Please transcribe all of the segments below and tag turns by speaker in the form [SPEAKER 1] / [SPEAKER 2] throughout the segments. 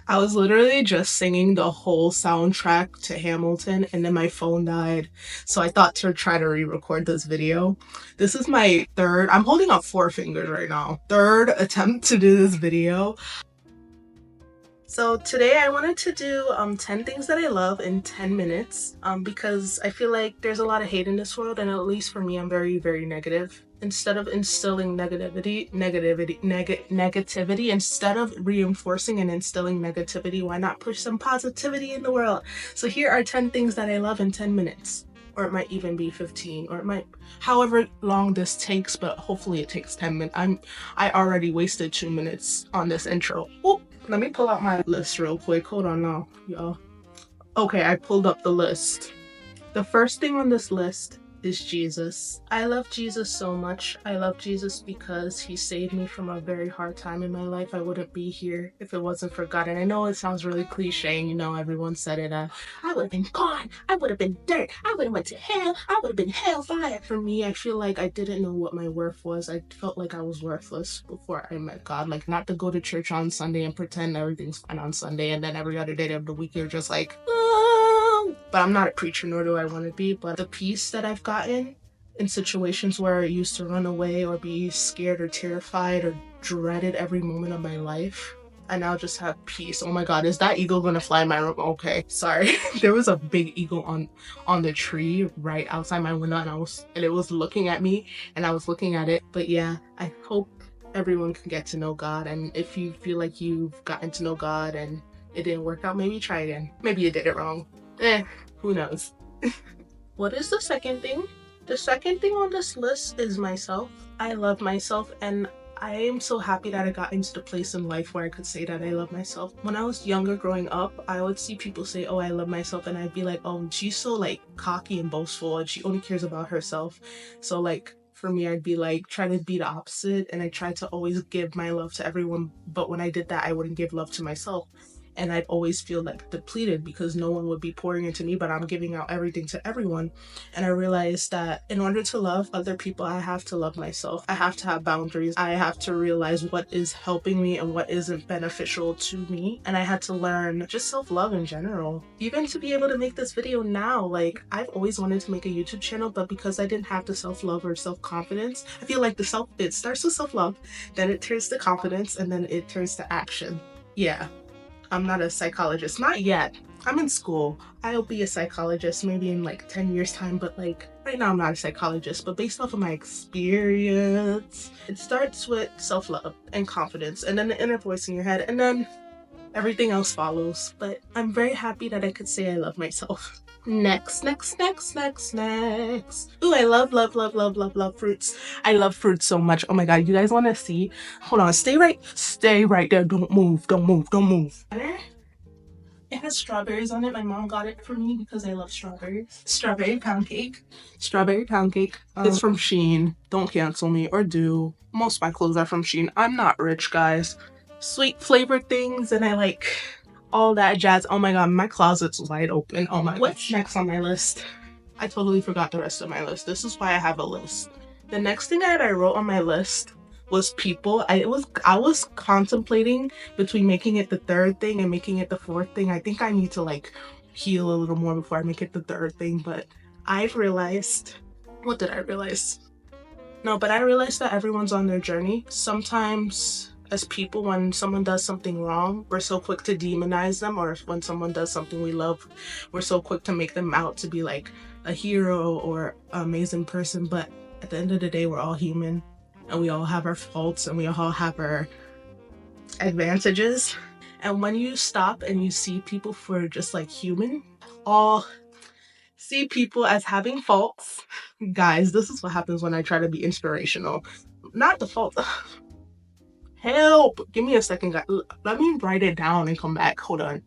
[SPEAKER 1] I was literally just singing the whole soundtrack to Hamilton and then my phone died. So I thought to try to re-record this video. This is my third, I'm holding up 4 fingers right now, third attempt to do this video. So today I wanted to do 10 things that I love in 10 minutes because I feel like there's a lot of hate in this world, and at least for me, I'm very, very negative. Instead of instilling negativity, instead of reinforcing and instilling negativity, why not push some positivity in the world? So here are 10 things that I love in 10 minutes. Or it might even be 15, or it might, however long this takes, but hopefully it takes 10 minutes. I already wasted 2 minutes on this intro. Oop, let me pull out my list real quick. Hold on now, y'all. Okay, I pulled up the list. The first thing on this list is Jesus. I love Jesus so much. I love Jesus because he saved me from a very hard time in my life. I wouldn't be here if it wasn't for God. And I know it sounds really cliche, and you know, everyone said it. I would have been gone. I would have been dirt. I would have went to hell. I would have been hellfire. For me, I feel like I didn't know what my worth was. I felt like I was worthless before I met God. Like, not to go to church on Sunday and pretend everything's fine on Sunday, and then every other day of the week you're just like, but I'm not a preacher, nor do I want to be. But the peace that I've gotten in situations where I used to run away or be scared or terrified or dreaded every moment of my life, I now just have peace. Oh my God, is that eagle gonna fly in my room? Okay, sorry. There was a big eagle on the tree right outside my window, and it was looking at me, and I was looking at it. But yeah, I hope everyone can get to know God. And if you feel like you've gotten to know God and it didn't work out, maybe try again. Maybe you did it wrong. Who knows? What is the second thing? The second thing on this list is myself. I love myself, and I am so happy that I got into the place in life where I could say that I love myself. When I was younger growing up, I would see people say, oh, I love myself, and I'd be like, oh, she's so like cocky and boastful and she only cares about herself. So like for me, I'd be like, try to be the opposite, and I tried to always give my love to everyone, but when I did that, I wouldn't give love to myself. And I'd always feel like depleted because no one would be pouring into me, but I'm giving out everything to everyone. And I realized that in order to love other people, I have to love myself. I have to have boundaries. I have to realize what is helping me and what isn't beneficial to me. And I had to learn just self-love in general. Even to be able to make this video now, like I've always wanted to make a YouTube channel, but because I didn't have the self-love or self-confidence, I feel like it starts with self-love, then it turns to confidence, and then it turns to action. Yeah. I'm not a psychologist, not yet. I'm in school. I'll be a psychologist maybe in like 10 years time, but like right now I'm not a psychologist. But based off of my experience, it starts with self-love and confidence, and then the inner voice in your head, and then everything else follows. But I'm very happy that I could say I love myself. Next. Ooh, I love fruits. I love fruits so much. Oh my God, you guys want to see? Hold on, stay right there. Don't move. It has strawberries on it. My mom got it for me because I love strawberries. Strawberry pound cake. It's from Shein. Don't cancel me, or do. Most of my clothes are from Shein. I'm not rich, guys. Sweet flavored things, and I like all that jazz. Oh my God, my closet's wide open. Oh my, what's next on my list? I totally forgot the rest of my list. This is why I have a list. The next thing that I wrote on my list was people. I was contemplating between making it the third thing and making it the fourth thing. I think I need to like heal a little more before I make it the third thing, but I've realized, what did I realize? No, but I realized that everyone's on their journey. Sometimes as people, when someone does something wrong, we're so quick to demonize them, or when someone does something we love, we're so quick to make them out to be like a hero or an amazing person. But at the end of the day, we're all human, and we all have our faults, and we all have our advantages. And when you stop and you see people for just like human, all see people as having faults. Guys, this is what happens when I try to be inspirational. Not the fault. Help! Give me a second, guys. Let me write it down and come back. Hold on.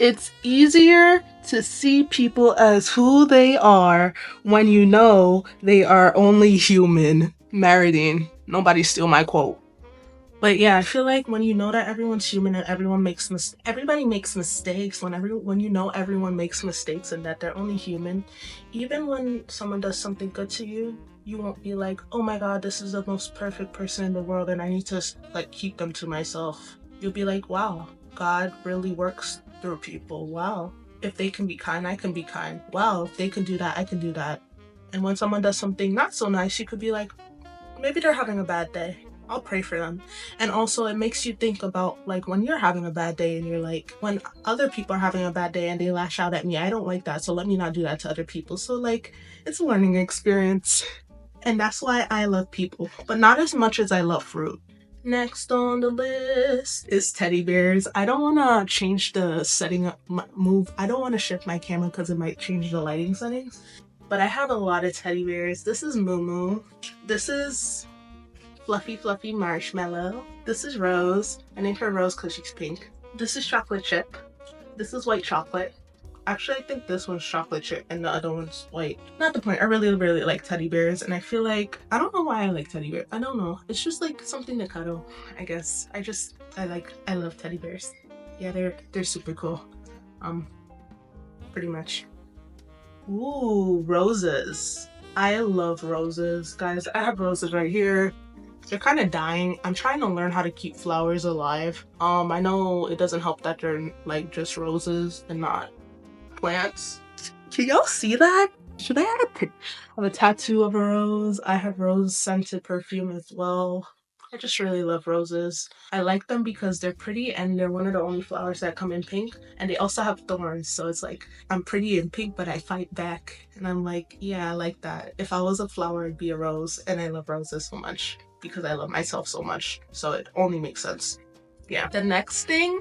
[SPEAKER 1] It's easier to see people as who they are when you know they are only human. Maridine. Nobody steal my quote. But yeah, I feel like when you know that everyone's human and everybody makes mistakes, when you know everyone makes mistakes and that they're only human, even when someone does something good to you, You won't be like, oh my god, this is the most perfect person in the world and I need to like keep them to myself. You'll be like, wow, God really works through people. Wow. If they can be kind, I can be kind. Wow, if they can do that, I can do that. And when someone does something not so nice, you could be like, maybe they're having a bad day. I'll pray for them. And also it makes you think about like when you're having a bad day and you're like, when other people are having a bad day and they lash out at me, I don't like that. So let me not do that to other people. So like it's a learning experience. And that's why I love people, but not as much as I love fruit. Next on the list is teddy bears. I don't want to change the setting up move. I don't want to shift my camera because it might change the lighting settings. But I have a lot of teddy bears. This is Moo Moo. This is Fluffy Fluffy Marshmallow. This is Rose. I named her Rose because she's pink. This is Chocolate Chip. This is White Chocolate. Actually, I think this one's chocolate chip and the other one's white. Not the point. I really, really like teddy bears, and I feel like I don't know why I like teddy bears. I don't know. It's just like something to cuddle, I guess. I love teddy bears. Yeah, they're super cool. Pretty much. Ooh, roses. I love roses, guys. I have roses right here. They're kind of dying. I'm trying to learn how to keep flowers alive. I know it doesn't help that they're like just roses and not plants. Can y'all see that? Should I add a picture of a tattoo of a rose? I have rose scented perfume as well. I just really love roses. I like them because they're pretty and they're one of the only flowers that come in pink, and they also have thorns, so it's like I'm pretty in pink but I fight back, and I'm like, yeah, I like that. If I was a flower, I'd be a rose, and I love roses so much because I love myself so much, so it only makes sense. Yeah. The next thing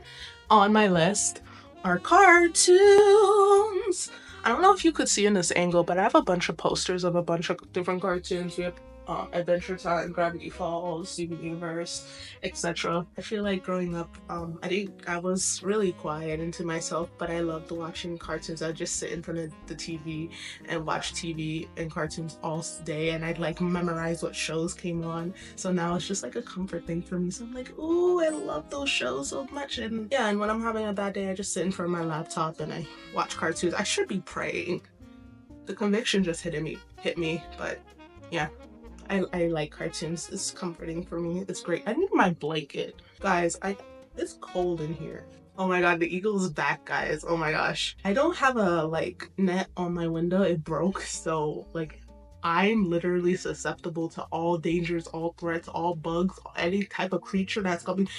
[SPEAKER 1] on my list are cartoons. I don't know if you could see in this angle, but I have a bunch of posters of a bunch of different cartoons. We have Adventure Time, Gravity Falls, Steven Universe, etc. I feel like growing up, I think I was really quiet and to myself, but I loved watching cartoons. I'd just sit in front of the TV and watch TV and cartoons all day, and I'd like memorize what shows came on. So now it's just like a comfort thing for me. So I'm like, ooh, I love those shows so much. And yeah, and when I'm having a bad day, I just sit in front of my laptop and I watch cartoons. I should be praying. The conviction just hit me, but yeah. I like cartoons. It's comforting for me. It's great. I need my blanket. Guys, it's cold in here. Oh my god, the eagle is back, guys. Oh my gosh. I don't have a like net on my window. It broke, so like I'm literally susceptible to all dangers, all threats, all bugs, any type of creature that's coming.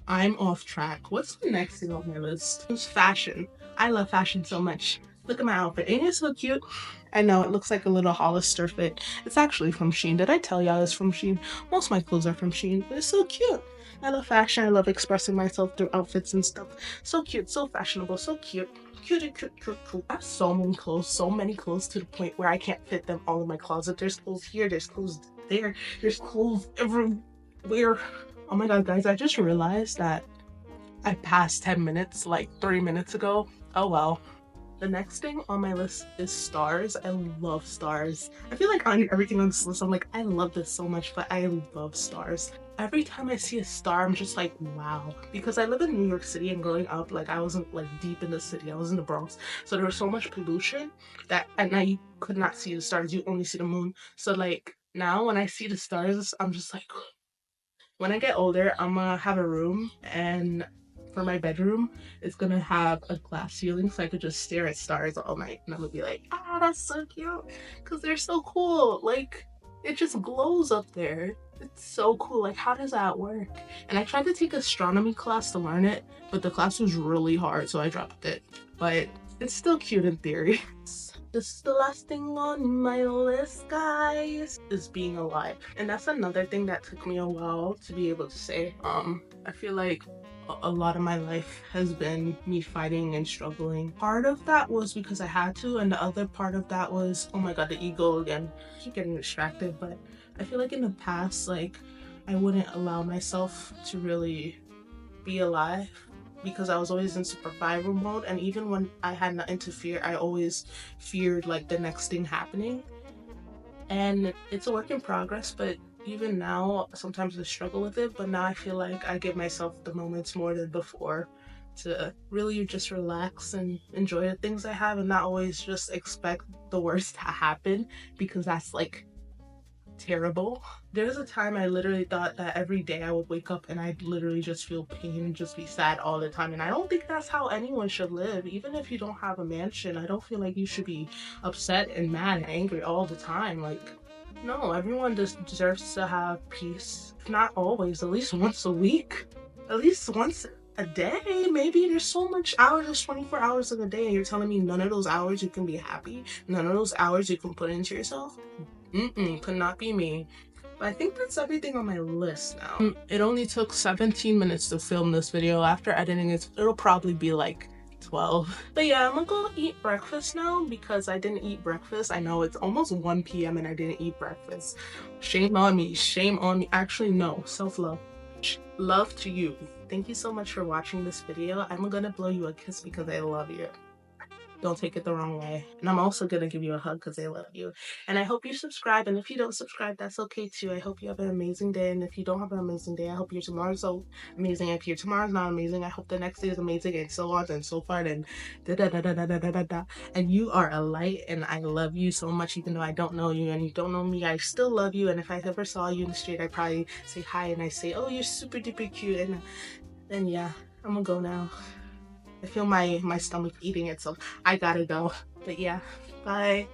[SPEAKER 1] I'm off track. What's the next thing on my list? It's fashion. I love fashion so much. Look at my outfit. Ain't it so cute? I know, it looks like a little Hollister fit. It's actually from Shein. Did I tell y'all it's from Shein? Most of my clothes are from Shein, but it's so cute. I love fashion. I love expressing myself through outfits and stuff. So cute, so fashionable, so cute. Cute. I have so many clothes to the point where I can't fit them all in my closet. There's clothes here, there's clothes there, there's clothes everywhere. Oh my god, guys, I just realized that I passed 10 minutes like 3 minutes ago. Oh well. The next thing on my list is stars. I love stars. I feel like on everything on this list, I'm like, I love this so much, but I love stars. Every time I see a star, I'm just like, wow. Because I live in New York City, and growing up, like I wasn't like deep in the city. I was in the Bronx. So there was so much pollution that at night you could not see the stars. You only see the moon. So like now when I see the stars, I'm just like, when I get older, I'm gonna have a room, and for my bedroom, it's gonna have a glass ceiling so I could just stare at stars all night, and I'm gonna be like, ah, that's so cute, because they're so cool. Like, it just glows up there. It's so cool. Like, how does that work? And I tried to take astronomy class to learn it, but the class was really hard, so I dropped it. But it's still cute in theory. This is the last thing on my list, guys, is being alive. And that's another thing that took me a while to be able to say. I feel like a lot of my life has been me fighting and struggling. Part of that was because I had to, and the other part of that was, oh my god, the ego again. I keep getting distracted, but I feel like in the past, like, I wouldn't allow myself to really be alive because I was always in survival mode, and even when I had nothing to fear, I always feared like the next thing happening. And it's a work in progress, but even now sometimes I struggle with it, but now I feel like I give myself the moments more than before to really just relax and enjoy the things I have, and not always just expect the worst to happen, because that's like terrible. There's a time I literally thought that every day I would wake up and I'd literally just feel pain and just be sad all the time. And I don't think that's how anyone should live. Even if you don't have a mansion, I don't feel like you should be upset and mad and angry all the time. Like, no, everyone just deserves to have peace. If not always, at least once a week. At least once a day. Maybe there's so much hours, there's 24 hours in a day, and you're telling me none of those hours you can be happy? None of those hours you can put into yourself? Could not be me. But I think that's everything on my list now. It only took 17 minutes to film this video. After editing it, it'll probably be like 12. But yeah, I'm gonna go eat breakfast now because I didn't eat breakfast. I know it's almost 1 p.m. and I didn't eat breakfast. Shame on me. Shame on me. Actually, no. Self-love. Love to you. Thank you so much for watching this video. I'm gonna blow you a kiss because I love you. Don't take it the wrong way. And I'm also gonna give you a hug because I love you. And I hope you subscribe. And if you don't subscribe, that's okay too. I hope you have an amazing day. And if you don't have an amazing day, I hope your tomorrow's so amazing. If your tomorrow's not amazing, I hope the next day is amazing, and so on and so forth. And da da da da da da da da da. And you are a light, and I love you so much, even though I don't know you and you don't know me. I still love you. And if I ever saw you in the street, I'd probably say hi and I say, oh, you're super duper cute. And then yeah, I'm gonna go now. I feel my stomach eating it, so I gotta go. But yeah, bye.